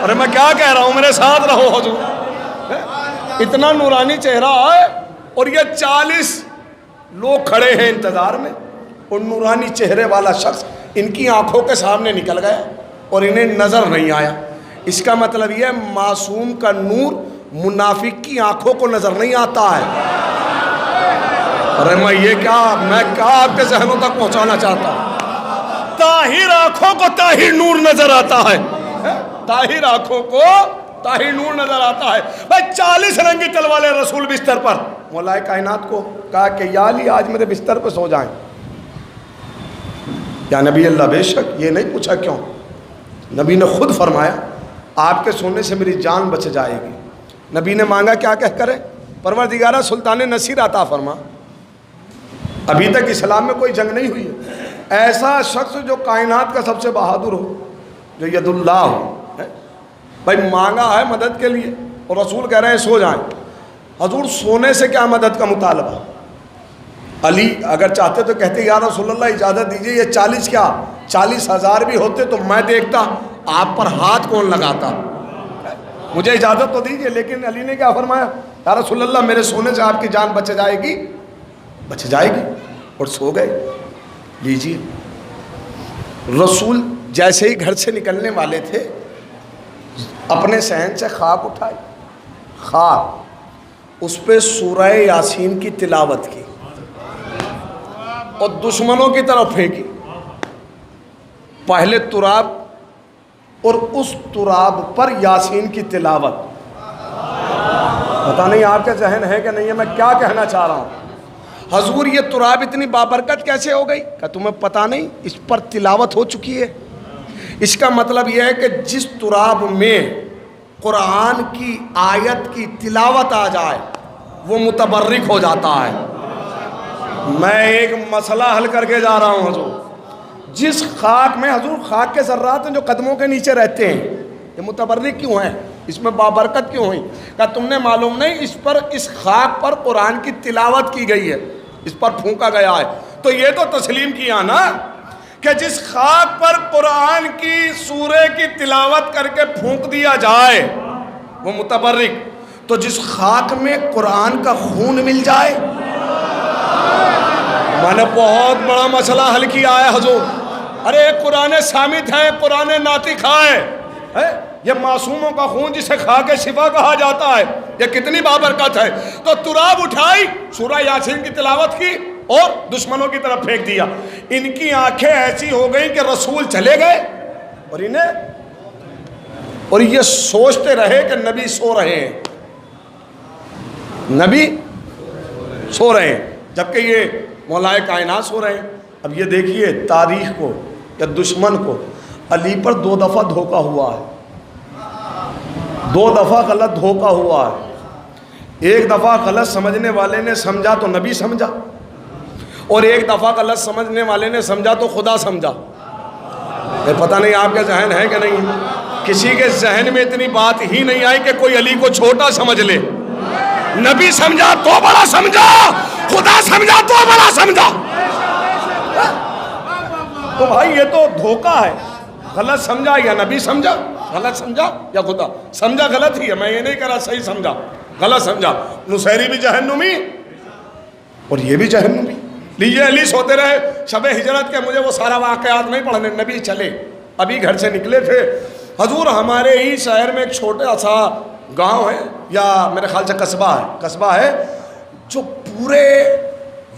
ارے میں کیا کہہ رہا ہوں, میرے ساتھ رہو حضور. اتنا نورانی چہرہ ہے, اور یہ 40 لوگ کھڑے ہیں انتظار میں, اور نورانی چہرے والا شخص ان کی آنکھوں کے سامنے نکل گیا اور انہیں نظر نہیں آیا. اس کا مطلب یہ ہے معصوم کا نور منافق کی آنکھوں کو نظر نہیں آتا ہے. ارے میں کیا آپ کے ذہنوں تک پہنچانا چاہتا ہوں. طاہر آنکھوں کو طاہر نور نظر آتا ہے, طاہر آنکھوں کو طاہر نور نظر آتا ہے. بھائی 40 رنگی تلواریں رسول بستر پر. مولا کائنات کو کہا کہ یا علی آج میرے بستر پہ سو جائیں. یا نبی اللہ, بے شک. یہ نہیں پوچھا کیوں, نبی نے خود فرمایا آپ کے سونے سے میری جان بچ جائے گی. نبی نے مانگا کیا کہہ کر, پروردگارہ سلطان نصیر عطا فرما. ابھی تک اسلام میں کوئی جنگ نہیں ہوئی ہے. ایسا شخص جو کائنات کا سب سے بہادر ہو, جو ید اللہ ہو. بھائی مانگا ہے مدد کے لیے, اور رسول کہہ رہے ہیں سو جائیں. حضور سونے سے کیا مدد کا مطالبہ؟ علی اگر چاہتے تو کہتے یا رسول اللہ اجازت دیجئے, یہ 40 کیا 40,000 بھی ہوتے تو میں دیکھتا آپ پر ہاتھ کون لگاتا, مجھے اجازت تو دیجئے. لیکن علی نے کیا فرمایا, یا رسول اللہ میرے سونے سے آپ کی جان بچ جائے گی, بچ جائے گی. اور سو گئے. لیجیے رسول جیسے ہی گھر سے نکلنے والے تھے اپنے صحن سے خاک اٹھائی, خاک اس پہ سورہ یاسین کی تلاوت کی اور دشمنوں کی طرف پھینکی. پہلے تراب اور اس تراب پر یاسین کی تلاوت. پتہ نہیں آپ کے ذہن ہے کہ نہیں ہے میں کیا کہنا چاہ رہا ہوں. حضور یہ تراب اتنی بابرکت کیسے ہو گئی؟ کہ تمہیں پتہ نہیں اس پر تلاوت ہو چکی ہے. اس کا مطلب یہ ہے کہ جس تراب میں قرآن کی آیت کی تلاوت آ جائے وہ متبرک ہو جاتا ہے. میں ایک مسئلہ حل کر کے جا رہا ہوں حضور. جس خاک میں, حضور خاک کے ذرات ہیں جو قدموں کے نیچے رہتے ہیں, یہ متبرک کیوں ہیں, اس میں بابرکت کیوں ہوئی؟ کہ تم نے معلوم نہیں اس پر, اس خاک پر قرآن کی تلاوت کی گئی ہے, اس پر پھونکا گیا ہے. تو یہ تو تسلیم کیا نا کہ جس خاک پر قرآن کی سورے کی تلاوت کر کے پھونک دیا جائے وہ متبرک. تو جس خاک میں قرآن کا خون مل جائے, میں نے بہت بڑا مسئلہ حل کیا ہے حضور. ارے قرآن صامت ہے, قرآن ناطق ہے, یہ معصوموں کا خون جسے کھا کے شفا کہا جاتا ہے, یہ کتنی بابرکت ہے. تو تراب اٹھائی, سورہ یاسین کی تلاوت کی, اور دشمنوں کی طرف پھینک دیا. ان کی آنکھیں ایسی ہو گئیں کہ رسول چلے گئے اور یہ سوچتے رہے کہ نبی سو رہے ہیں، نبی سو رہے ہیں، جبکہ یہ مولائے کائنات سو رہے ہیں. اب یہ دیکھیے تاریخ کو یا دشمن کو علی پر 2 دفعہ دھوکہ ہوا ہے، 2 دفعہ غلط دھوکہ ہوا ہے. ایک دفعہ غلط سمجھنے والے نے سمجھا تو نبی سمجھا، اور ایک دفعہ غلط سمجھنے والے نے سمجھا تو خدا سمجھا. پتہ نہیں آپ کے ذہن ہے کہ نہیں، کسی کے ذہن میں اتنی بات ہی نہیں آئی کہ کوئی علی کو چھوٹا سمجھ لے. نبی سمجھا تو بڑا سمجھا، خدا سمجھا تو بڑا سمجھا. تو بھائی یہ تو دھوکہ ہے. غلط سمجھا یا نبی سمجھا، غلط سمجھا یا خدا سمجھا. غلط ہی ہے، میں یہ نہیں کہہ رہا صحیح سمجھا، غلط سمجھا. نصیری بھی جہنمی اور یہ بھی جہنمی. لیجیے علی سوتے رہے شب ہجرت کے، مجھے وہ سارا واقعات نہیں پڑھنے. نبی چلے، ابھی گھر سے نکلے تھے. حضور ہمارے ہی شہر میں ایک چھوٹا سا گاؤں ہے، یا میرے خیال سے قصبہ ہے جو پورے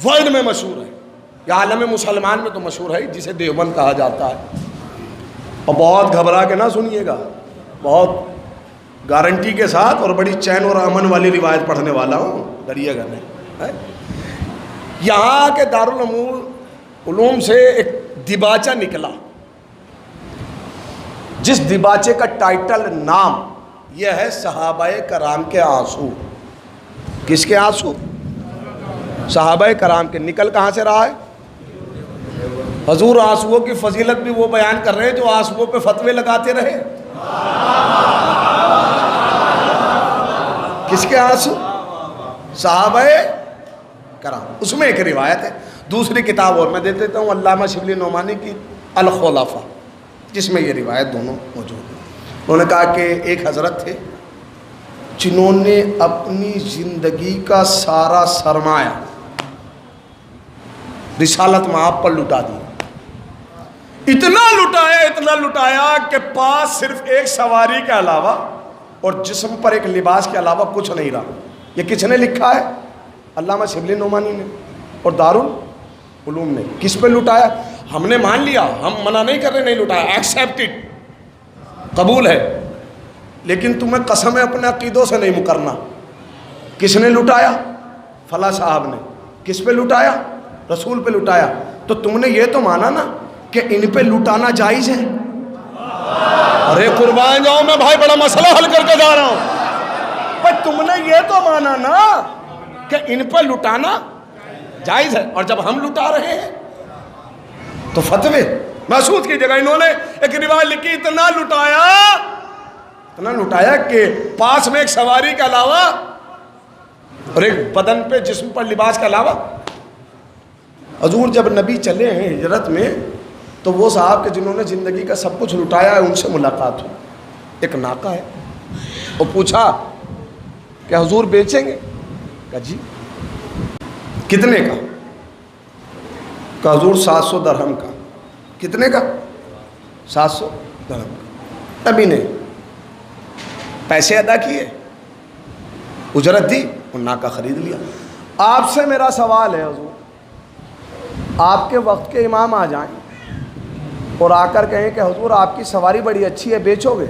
ورلڈ میں مشہور ہے، یا عالم مسلمان میں تو مشہور ہے، جسے دیوبند کہا جاتا ہے. اور بہت گھبرا کے نہ سنیے گا، بہت گارنٹی کے ساتھ اور بڑی چین اور امن والی روایت پڑھنے والا ہوں، ڈریے گا نہیں. یہاں کے دارالعلوم سے ایک دیباچہ نکلا، جس دیباچے کا ٹائٹل نام یہ ہے صحابہ کرام کے آنسو. کس کے آنسو؟ صحابہ کرام کے. نکل کہاں سے رہا ہے؟ حضور آنسوؤں کی فضیلت بھی وہ بیان کر رہے ہیں جو آنسوؤں پہ فتوے لگاتے رہے. کس کے آنسو؟ صحابہ کرام. اس میں ایک روایت ہے، دوسری کتاب اور میں دے دیتا ہوں، علامہ شبلی نعمانی کی الخلفاء، جس میں یہ روایت دونوں موجود ہیں. انہوں نے کہا کہ ایک حضرت تھے جنہوں نے اپنی زندگی کا سارا سرمایہ رسالت مآب پر لٹا دیا. اتنا لٹایا کہ پاس صرف ایک سواری کے علاوہ اور جسم پر ایک لباس کے علاوہ کچھ نہیں رہا. یہ کس نے لکھا ہے؟ علامہ شبلی نعمانی نے اور دارالعلوم نے. کس پہ لٹایا؟ ہم نے مان لیا، ہم منع نہیں کر رہے نہیں لٹایا، ایکسیپٹڈ، قبول ہے، لیکن تمہیں قسم ہے اپنے عقیدوں سے نہیں مکرنا. کس نے لٹایا؟ فلاں صاحب نے. کس پہ لٹایا؟ رسول پہ لٹایا. تو تم نے یہ تو مانا نا کہ ان پہ لٹانا جائز ہے. ارے قربان جاؤ، میں بھائی بڑا مسئلہ حل کر کے جا رہا ہوں. پر تم نے یہ تو مانا نا کہ ان پہ لٹانا جائز ہے، اور جب ہم لٹا رہے ہیں تو فتوے محسوس کی جگہ. انہوں نے ایک روایت لکھی، اتنا لٹایا کہ پاس میں ایک سواری کے علاوہ اور ایک بدن پہ جسم پر لباس کے علاوہ. حضور جب نبی چلے ہیں ہجرت میں تو وہ صاحب کے جنہوں نے زندگی کا سب کچھ لٹایا ہے ان سے ملاقات ہوئی. ایک ناکا ہے، وہ پوچھا کہ حضور بیچیں گے؟ کہا جی. کتنے کا؟ کہا حضور 700 درہم کا. کتنے کا؟ 700 درہم کا. نبی نے پیسے ادا کیے، اجرت دی اور ناکا خرید لیا. آپ سے میرا سوال ہے حضور، آپ کے وقت کے امام آ جائیں اور آ کر کہیں کہ حضور آپ کی سواری بڑی اچھی ہے، بیچو گے؟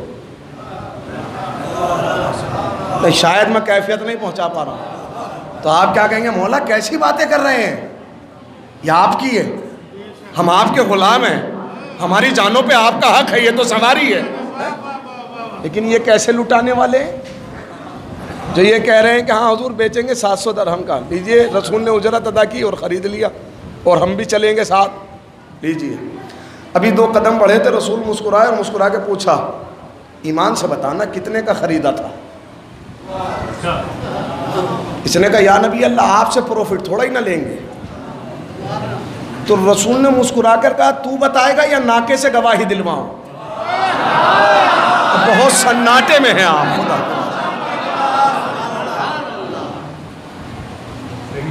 نہیں، شاید میں کیفیت نہیں پہنچا پا رہا ہوں. تو آپ کیا کہیں گے؟ مولا کیسی باتیں کر رہے ہیں، یہ آپ کی ہے، ہم آپ کے غلام ہیں، ہماری جانوں پہ آپ کا حق ہے، یہ تو سواری ہے. لیکن یہ کیسے لٹانے والے ہیں جو یہ کہہ رہے ہیں کہ ہاں حضور بیچیں گے 700 درہم کا. لیجئے، رسول نے اجرت ادا کی اور خرید لیا، اور ہم بھی چلیں گے ساتھ. لیجئے. ابھی 2 قدم بڑھے تھے، رسول مسکرائے اور مسکرا کے پوچھا، ایمان سے بتانا کتنے کا خریدا تھا؟ اس نے کہا یا نبی اللہ آپ سے پروفٹ تھوڑا ہی نہ لیں گے. تو رسول نے مسکرا کر کہا تو بتائے گا یا ناکے سے گواہی دلواؤں؟ بہت سناٹے میں ہیں آپ. خدا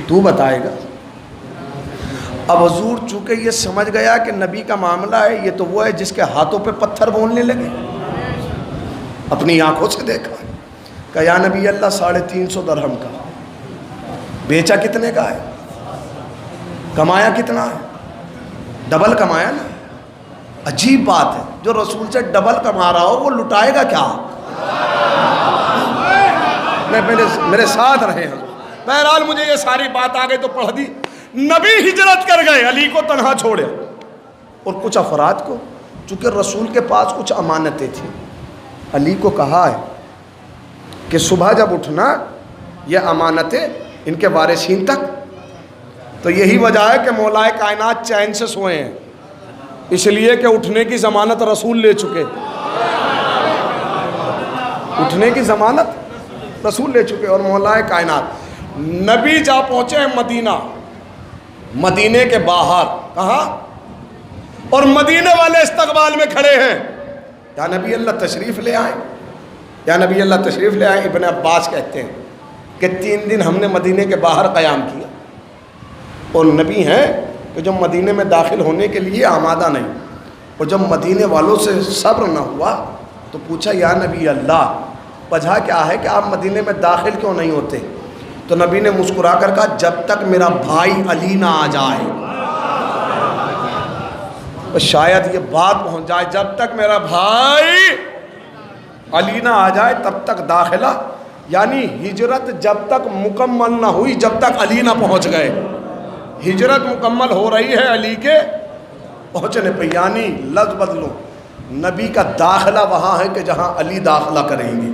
تو بتائے گا. اب حضور چونکہ یہ سمجھ گیا کہ نبی کا معاملہ ہے، یہ تو وہ ہے جس کے ہاتھوں پہ پتھر بولنے لگے. اپنی آنکھوں سے دیکھا، کہا یا نبی اللہ 350 درہم کا. بیچا کتنے کا ہے؟ کمایا کتنا ہے؟ ڈبل کمایا نا. عجیب بات ہے، جو رسول سے ڈبل کما رہا ہو وہ لٹائے گا کیا؟ میں میرے ساتھ رہے ہیں. بہرحال مجھے یہ ساری بات آگے تو پڑھ دی. نبی ہجرت کر گئے، علی کو تنہا چھوڑے، اور کچھ افراد کو، چونکہ رسول کے پاس کچھ امانتیں تھیں، علی کو کہا ہے کہ صبح جب اٹھنا یہ امانتیں ان کے وارثین تک. تو یہی وجہ ہے کہ مولائے کائنات چین سے سوئے ہیں، اس لیے کہ اٹھنے کی ضمانت رسول لے چکے. اٹھنے کی ضمانت رسول لے چکے. اور مولائے کائنات نبی جا پہنچے ہیں مدینہ، مدینے کے باہر. کہاں؟ اور مدینے والے استقبال میں کھڑے ہیں. یا نبی اللہ تشریف لے آئیں، یا نبی اللہ تشریف لے آئیں. ابن عباس کہتے ہیں کہ 3 دن ہم نے مدینے کے باہر قیام کیا، اور نبی ہیں کہ جب مدینے میں داخل ہونے کے لیے آمادہ نہیں. اور جب مدینے والوں سے صبر نہ ہوا تو پوچھا یا نبی اللہ وجہ کیا ہے کہ آپ مدینے میں داخل کیوں نہیں ہوتے؟ تو نبی نے مسکرا کر کہا جب تک میرا بھائی علی نہ آ جائے. شاید یہ بات پہنچ جائے، جب تک میرا بھائی علی نہ آ جائے تب تک داخلہ، یعنی ہجرت جب تک مکمل نہ ہوئی جب تک علی نہ پہنچ گئے. ہجرت مکمل ہو رہی ہے علی کے پہنچنے پہ، یعنی لفظ بدلو، نبی کا داخلہ وہاں ہے کہ جہاں علی داخلہ کریں گے،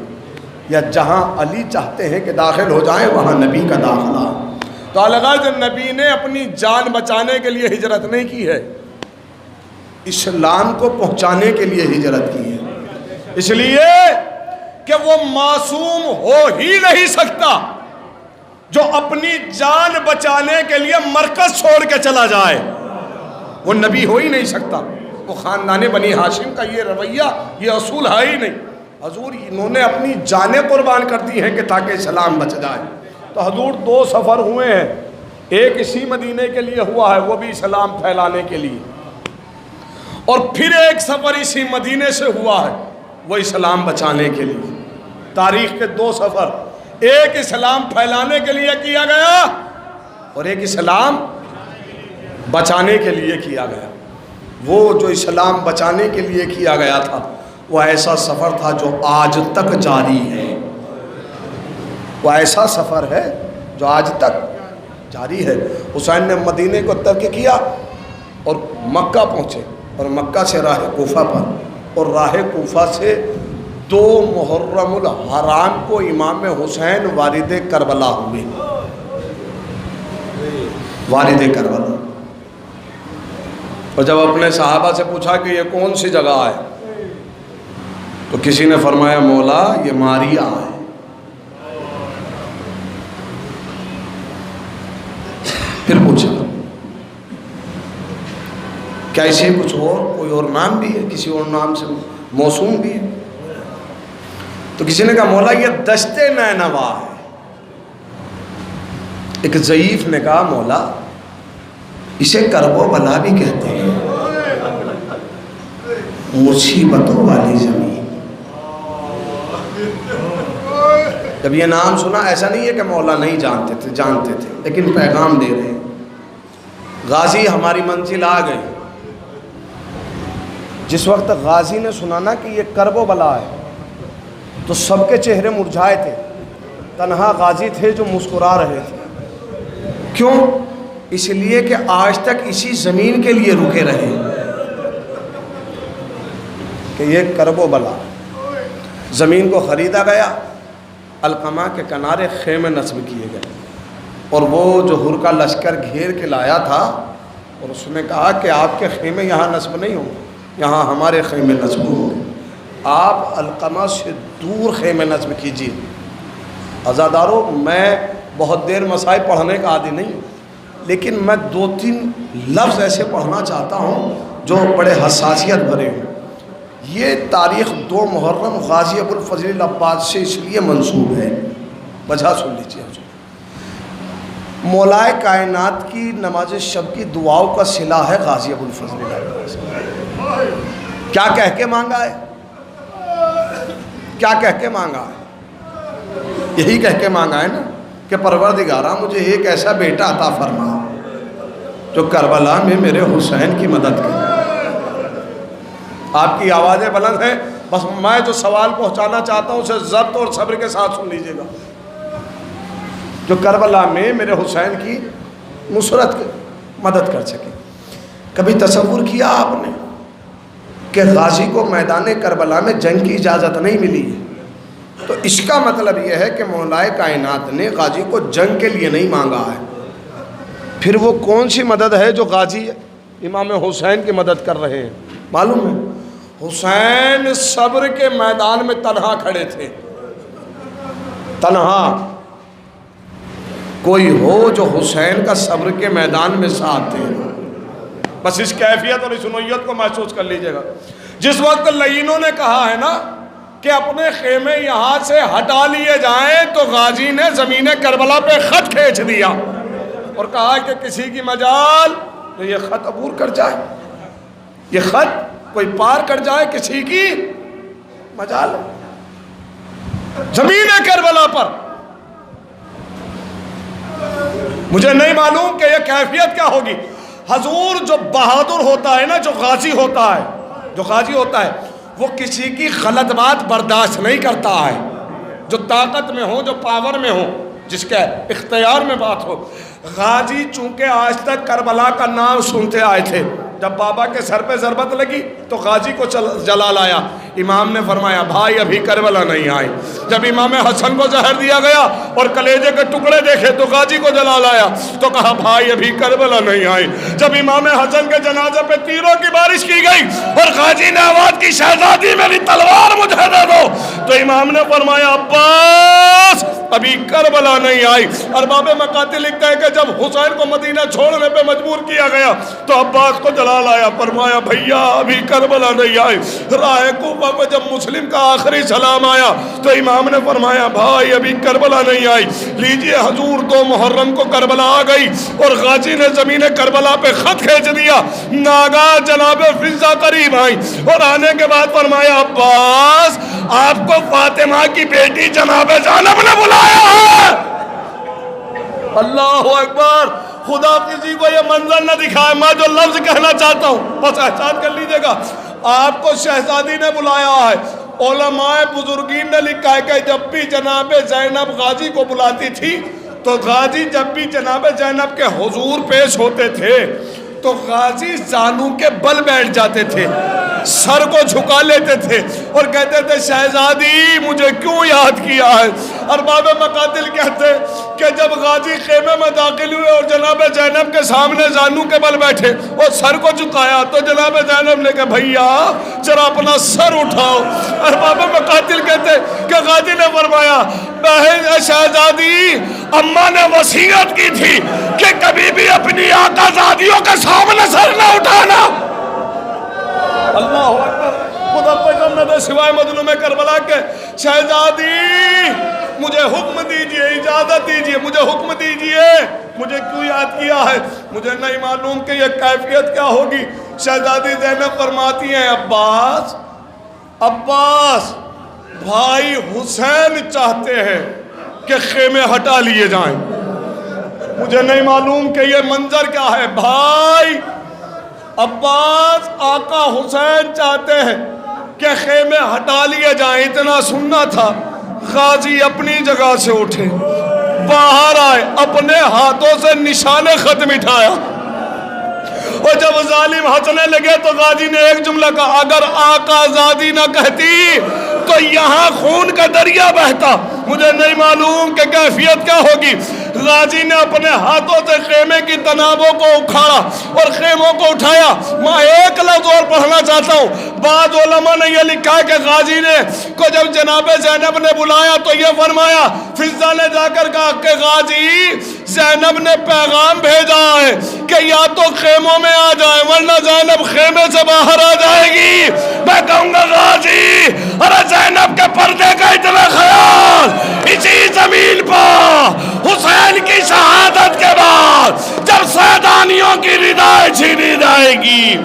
یا جہاں علی چاہتے ہیں کہ داخل ہو جائیں وہاں نبی کا داخلہ. تو الغرض نبی نے اپنی جان بچانے کے لیے ہجرت نہیں کی ہے، اسلام کو پہنچانے کے لیے ہجرت کی ہے. اس لیے کہ وہ معصوم ہو ہی نہیں سکتا جو اپنی جان بچانے کے لیے مرکز چھوڑ کے چلا جائے، وہ نبی ہو ہی نہیں سکتا. وہ خاندان بنی ہاشم کا یہ رویہ، یہ اصول ہے ہی نہیں. حضور انہوں نے اپنی جانیں قربان کر دی ہیں کہ تاکہ اسلام بچ جائے. تو حضور 2 سفر ہوئے ہیں، ایک اسی مدینے کے لیے ہوا ہے وہ بھی اسلام پھیلانے کے لیے، اور پھر ایک سفر اسی مدینے سے ہوا ہے وہ اسلام بچانے کے لیے. تاریخ کے 2 سفر، ایک اسلام پھیلانے کے لیے کیا گیا اور ایک اسلام بچانے کے لیے کیا گیا. وہ جو اسلام بچانے کے لیے کیا گیا تھا وہ ایسا سفر تھا جو آج تک جاری ہے. وہ ایسا سفر ہے جو آج تک جاری ہے. حسین نے مدینے کو ترک کیا اور مکہ پہنچے، اور مکہ سے راہ کوفہ پر، اور راہ کوفہ سے 2 محرم الحرام کو امام حسین والد کربلا ہوئے. والد کربلا. اور جب اپنے صحابہ سے پوچھا کہ یہ کون سی جگہ ہے تو کسی نے فرمایا مولا یہ ماریا ہے. پھر پوچھا کیا اسے کچھ اور کوئی اور نام بھی ہے، کسی اور نام سے موسوم بھی ہے؟ تو کسی نے کہا مولا یہ دشت نینوا ہے. ایک ضعیف نے کہا مولا اسے کرب و بلا بھی کہتے ہیں، مصیبتوں والی زمین. جب یہ نام سنا ایسا نہیں ہے کہ مولا نہیں جانتے تھے، جانتے تھے، لیکن پیغام دے رہے ہیں. غازی ہماری منزل آ گئی. جس وقت غازی نے سنا نا کہ یہ کرب و بلا ہے تو سب کے چہرے مرجھائے تھے، تنہا غازی تھے جو مسکرا رہے تھے. کیوں؟ اس لیے کہ آج تک اسی زمین کے لیے رکے رہے کہ یہ کرب و بلا. زمین کو خریدا گیا، القمہ کے کنارے خیمے نصب کیے گئے، اور وہ جو ہر کا لشکر گھیر کے لایا تھا اور اس نے کہا کہ آپ کے خیمے یہاں نصب نہیں ہوں، یہاں ہمارے خیمے نصب ہوں گے، آپ القمہ سے دور خیمے نصب کیجیے. عزادارو میں بہت دیر مسائل پڑھنے کا عادی نہیں ہوں، لیکن میں 2-3 لفظ ایسے پڑھنا چاہتا ہوں جو بڑے حساسیت بھرے ہوں. یہ تاریخ 2 محرم غازی ابو الفضل العباس سے اس لیے منسوب ہے، وجہ سن لیجیے. مولائے کائنات کی نماز شب کی دعاؤں کا صلہ ہے غازی ابو الفضل العباس. کیا کہہ کے مانگا ہے؟ کیا کہہ کے مانگا ہے؟ یہی کہہ کے مانگا ہے نا کہ پروردگارہ مجھے ایک ایسا بیٹا عطا فرما جو کربلا میں میرے حسین کی مدد کرے۔ آپ کی آوازیں بلند ہیں، بس میں جو سوال پہنچانا چاہتا ہوں اسے ضبط اور صبر کے ساتھ سن لیجئے گا۔ جو کربلا میں میرے حسین کی نصرت مدد کر سکے۔ کبھی تصور کیا آپ نے کہ غازی کو میدان کربلا میں جنگ کی اجازت نہیں ملی ہے؟ تو اس کا مطلب یہ ہے کہ مولا کائنات نے غازی کو جنگ کے لیے نہیں مانگا ہے۔ پھر وہ کون سی مدد ہے جو غازی امام حسین کی مدد کر رہے ہیں؟ معلوم ہے، حسین صبر کے میدان میں تنہا کھڑے تھے۔ تنہا کوئی ہو جو حسین کا صبر کے میدان میں ساتھ دے، بس اس کیفیت اور اس نوعیت کو محسوس کر لیجئے گا۔ جس وقت لعینوں نے کہا ہے نا کہ اپنے خیمے یہاں سے ہٹا لیے جائیں، تو غازی نے زمین کربلا پہ خط کھینچ دیا اور کہا کہ کسی کی مجال تو یہ خط عبور کر جائے، یہ خط کوئی پار کر جائے، کسی کی مجال زمین کربلا پر۔ مجھے نہیں معلوم کہ یہ کیفیت کیا ہوگی۔ حضور جو بہادر ہوتا ہے نا، جو غازی ہوتا ہے وہ کسی کی غلط بات برداشت نہیں کرتا ہے۔ جو طاقت میں ہو، جو پاور میں ہو، جس کے اختیار میں بات ہو۔ غازی چونکہ آج تک کربلا کا نام سنتے آئے تھے، جب بابا کے سر پہ ضربت لگی تو غازی کو جلال آیا۔ امام نے فرمایا بھائی ابھی کربلا نہیں آئی۔ جب امام حسن کو زہر دیا گیا اور کلیجے کے ٹکڑے دیکھے تو غازی کو جلال آیا، تو کہا بھائی ابھی کربلا نہیں آئی۔ جب امام حسن کے جنازے پہ تیروں کی بارش کی گئی اور غازی نے آواز کی شہزادی میری تلوار مجھے دے دو، تو امام نے فرمایا عباس ابھی کربلا نہیں آئی۔ ارباب مقاتل لکھتا ہے کہ جب حسین کو مدینہ چھوڑنے پہ مجبور کیا گیا تو عباس کو جلال آیا، فرمایا بھیا ابھی کربلا نہیں آئی۔ راہ کوفہ پہ جب مسلم کا آخری سلام آیا تو امام نے فرمایا بھائی ابھی کربلا نہیں آئی۔ لیجئے حضور 2 محرم کو کربلا آ گئی اور غازی نے زمین کربلا پہ خط کھینچ دیا۔ ناگاہ جناب فضہ قریب آئی اور آنے کے بعد فرمایا عباس آپ کو فاطمہ کی بیٹی جناب زینب نے بلایا ہے۔ اللہ اکبر۔ خدا کسی کو یہ منظر نہ دکھائے، میں جو لفظ کہنا چاہتا ہوں بس احساس کر لیجئے گا۔ آپ کو شہزادی نے بلایا ہے۔ علماء بزرگین نے لکھا ہے کہ جب بھی جناب زینب غازی کو بلاتی تھی تو غازی جب بھی جناب زینب کے حضور پیش ہوتے تھے تو غازی زانوں کے بل بیٹھ جاتے تھے، سر کو جھکا لیتے تھے اور کہتے تھے شہزادی مجھے کیوں یاد کیا ہے۔ ارباب مقاتل کہتے کہ جب غازی خیمے میں داخل ہوئے اور جناب زینب کے سامنے زانوں کے بل بیٹھے اور سر کو جھکایا تو جناب زینب نے کہا بھیا ذرا اپنا سر اٹھاؤ۔ ارباب مقاتل کہتے کہ غازی نے فرمایا بہن شہزادی اماں نے وصیت کی تھی کہ کبھی بھی اپنی آقا زادیوں کے سامنے سر نہ اٹھانا۔ اللہ اکبر۔ خدا پیغام نے سوائے مظلوم کربلا کے شہزادی مجھے حکم دیجئے، اجازت دیجئے، مجھے حکم دیجئے، مجھے کیوں یاد کیا ہے؟ مجھے نہیں معلوم کہ یہ کیفیت کیا ہوگی۔ شہزادی زینب فرماتی ہیں عباس بھائی حسین چاہتے ہیں کہ خیمے ہٹا لیے جائیں۔ مجھے نہیں معلوم کہ یہ منظر کیا ہے۔ بھائی عباس آقا حسین چاہتے ہیں کہ خیمے ہٹا لیے جائیں۔ اتنا سننا تھا، غازی اپنی جگہ سے اٹھے، باہر آئے، اپنے ہاتھوں سے نشان خط مٹھایا اور جب ظالم ہنسنے لگے تو غازی نے ایک جملہ کہا اگر آقا زادی نہ کہتی تو یہاں خون کا دریا بہتا۔ مجھے نہیں معلوم کہ کیفیت کیا ہوگی۔ غازی نے اپنے ہاتھوں سے خیمے کی تنابوں کو اکھاڑا اور خیموں کو اٹھایا۔ میں ایک لفظ اور پڑھنا چاہتا ہوں۔ بعض علماء نے یہ لکھا ہے کہ غازی نے کو جب جناب زینب نے بلایا تو یہ فرمایا، فضہ نے جا کر کہا کہ غازی زینب نے پیغام بھیجا ہے کہ یا تو خیموں میں آ جائیں ورنہ زینب خیمے سے باہر آ جائے گی۔ میں کہوں گا غازی ارے زینب کے پردے کا اتنا خیال اسی زمین پر حسین کی شہادت کے بعد جب سیدانیوں کی ردائیں چھینی جائے گی،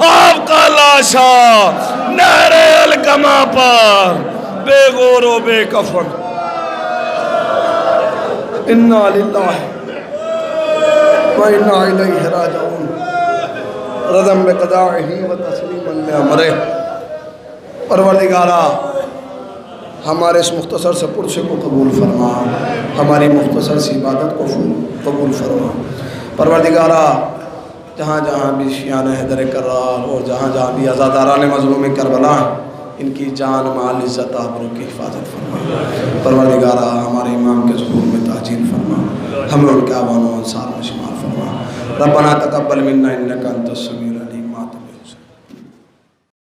آپ کا لاشا نہر الکما پر بے غور و بے کفن۔ انا للہ و وَإِنَّا إِلَيْهِ رَاجِعُونَ رضم بقضائه وتسلیما لامرہ۔ پروردگارا ہمارے اس مختصر سے پرسے کو قبول فرما، ہماری مختصر سی عبادت کو قبول فرما۔ پروردگارا جہاں جہاں بھی شیعان حیدر کرار اور جہاں جہاں بھی عزاداران مظلوم کربلا ہیں، ان کی جان مال عزت آبرو کی حفاظت فرما۔ پروردگارا ہمارے امام کے ظہور میں تاجیل فرما، ہمیں ان کے آبان و انصار میں شمار فرما۔ ربنا تقبل منا انک انت السمیع